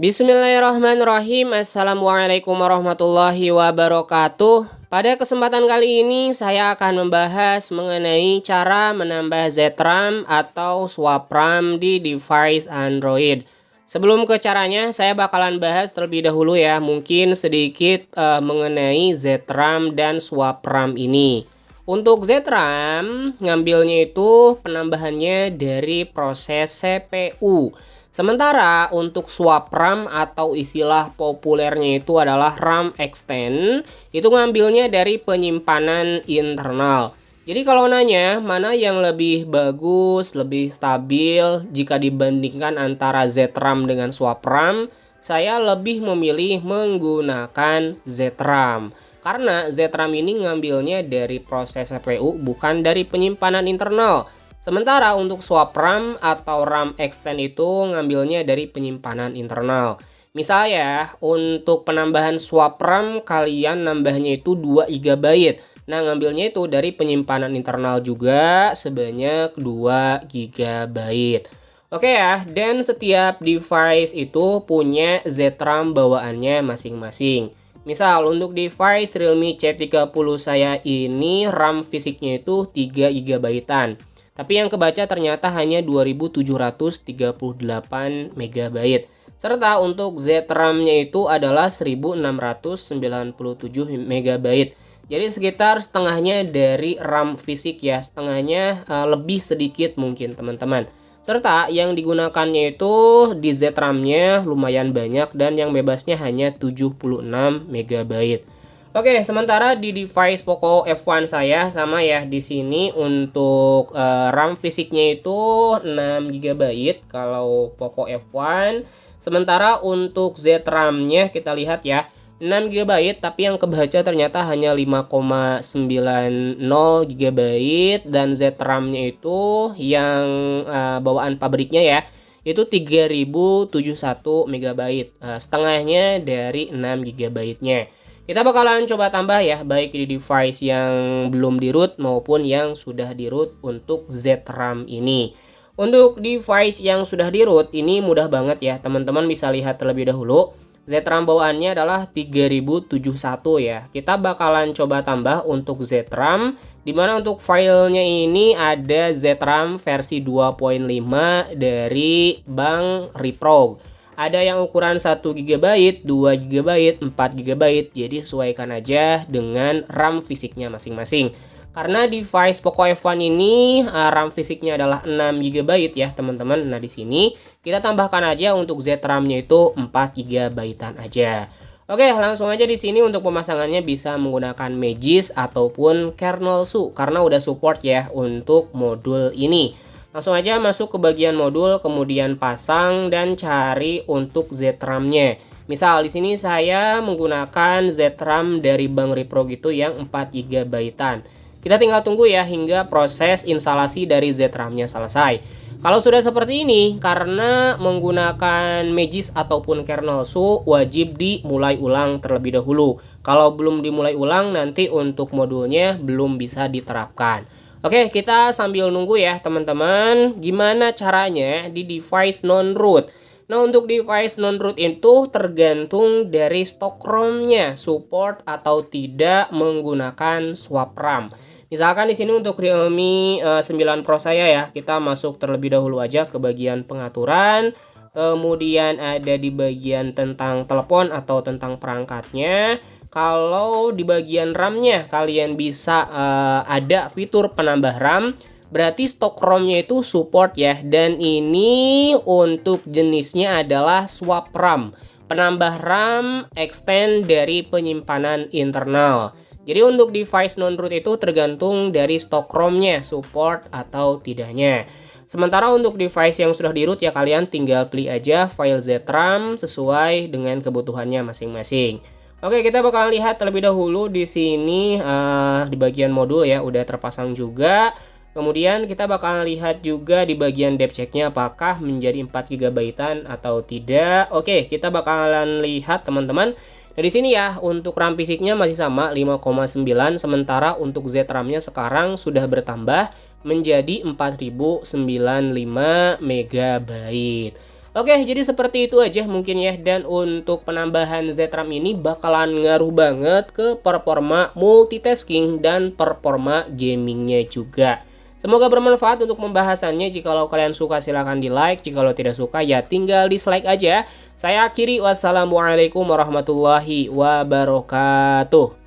Bismillahirrahmanirrahim. Assalamualaikum warahmatullahi wabarakatuh. Pada kesempatan kali ini saya akan membahas mengenai cara menambah ZRAM atau swap RAM di device Android. Sebelum ke caranya, saya bakalan bahas terlebih dahulu ya, mungkin sedikit mengenai ZRAM dan swap RAM ini. Untuk ZRAM, ngambilnya itu penambahannya dari proses CPU. Sementara untuk swap RAM atau istilah populernya itu adalah RAM extend, itu ngambilnya dari penyimpanan internal. Jadi kalau nanya mana yang lebih bagus, lebih stabil jika dibandingkan antara ZRAM dengan swap RAM, saya lebih memilih menggunakan ZRAM. Karena ZRAM ini ngambilnya dari proses CPU bukan dari penyimpanan internal. Sementara untuk swap RAM atau RAM extend itu ngambilnya dari penyimpanan internal. Misalnya untuk penambahan swap RAM kalian nambahnya itu 2 GB. Nah ngambilnya itu dari penyimpanan internal juga sebanyak 2 GB. Oke ya, dan setiap device itu punya ZRAM bawaannya masing-masing. Misal untuk device Realme C30 saya ini RAM fisiknya itu 3 GB-an. Tapi yang kebaca ternyata hanya 2738 MB. Serta untuk ZRAM-nya itu adalah 1697 MB. Jadi sekitar setengahnya dari RAM fisik ya, setengahnya lebih sedikit mungkin teman-teman. Serta yang digunakannya itu di ZRAM-nya lumayan banyak dan yang bebasnya hanya 76 MB. Oke, sementara di device Poco F1 saya sama ya, di sini untuk RAM fisiknya itu 6 GB kalau Poco F1. Sementara untuk ZRAM-nya kita lihat ya, 6 GB tapi yang kebaca ternyata hanya 5,90 GB dan ZRAM-nya itu yang bawaan pabriknya ya, itu 3071 MB, setengahnya dari 6 GB-nya. Kita bakalan coba tambah ya, baik di device yang belum di root maupun yang sudah di root untuk ZRAM ini. Untuk device yang sudah di root ini mudah banget ya, teman-teman bisa lihat terlebih dahulu. ZRAM bawaannya adalah 3071 ya. Kita bakalan coba tambah untuk ZRAM, dimana untuk filenya ini ada ZRAM versi 2.5 dari Bank Reprog. Ada yang ukuran 1 GB, 2 GB, 4 GB, jadi sesuaikan aja dengan RAM fisiknya masing-masing. Karena device Poco F1 ini RAM fisiknya adalah 6 GB ya teman-teman. Nah di sini kita tambahkan aja untuk ZRAM-nya itu 4 GB-an aja. Oke, langsung aja di sini untuk pemasangannya bisa menggunakan Magis ataupun kernel SU karena udah support ya untuk modul ini. Langsung aja masuk ke bagian modul, kemudian pasang dan cari untuk ZRAM-nya. Misal di sini saya menggunakan ZRAM dari Bank Reprog itu yang 4 GB-an. Kita tinggal tunggu ya hingga proses instalasi dari ZRAM-nya selesai. Kalau sudah seperti ini, karena menggunakan Magis ataupun kernel SU wajib dimulai ulang terlebih dahulu. Kalau belum dimulai ulang nanti untuk modulnya belum bisa diterapkan. Oke, kita sambil nunggu ya teman-teman, gimana caranya di device non-root. Nah, untuk device non-root itu tergantung dari stok ROM-nya, support atau tidak menggunakan swap RAM. Misalkan di sini untuk Realme 9 Pro saya ya, kita masuk terlebih dahulu aja ke bagian pengaturan. Kemudian ada di bagian tentang telepon atau tentang perangkatnya. Kalau di bagian RAM-nya kalian bisa ada fitur penambah RAM, berarti stok ROM-nya itu support ya. Dan ini untuk jenisnya adalah swap RAM, penambah RAM extend dari penyimpanan internal. Jadi untuk device non-root itu tergantung dari stok ROM-nya, support atau tidaknya. Sementara untuk device yang sudah di root ya kalian tinggal pilih aja file ZRAM sesuai dengan kebutuhannya masing-masing. Oke, kita bakalan lihat terlebih dahulu di sini di bagian modul ya udah terpasang juga. Kemudian kita bakalan lihat juga di bagian depth check-nya apakah menjadi 4 GB-an atau tidak. Oke, kita bakalan lihat teman-teman. Nah, di sini ya untuk RAM fisiknya masih sama 5,9, sementara untuk ZRAM-nya sekarang sudah bertambah menjadi 4095 MB. Oke, jadi seperti itu aja mungkin ya. Dan untuk penambahan ZRAM ini bakalan ngaruh banget ke performa multitasking dan performa gamingnya juga. Semoga bermanfaat untuk pembahasannya. Jikalau kalian suka silahkan di like. Jikalau tidak suka ya tinggal dislike aja. Saya akhiri. Wassalamualaikum warahmatullahi wabarakatuh.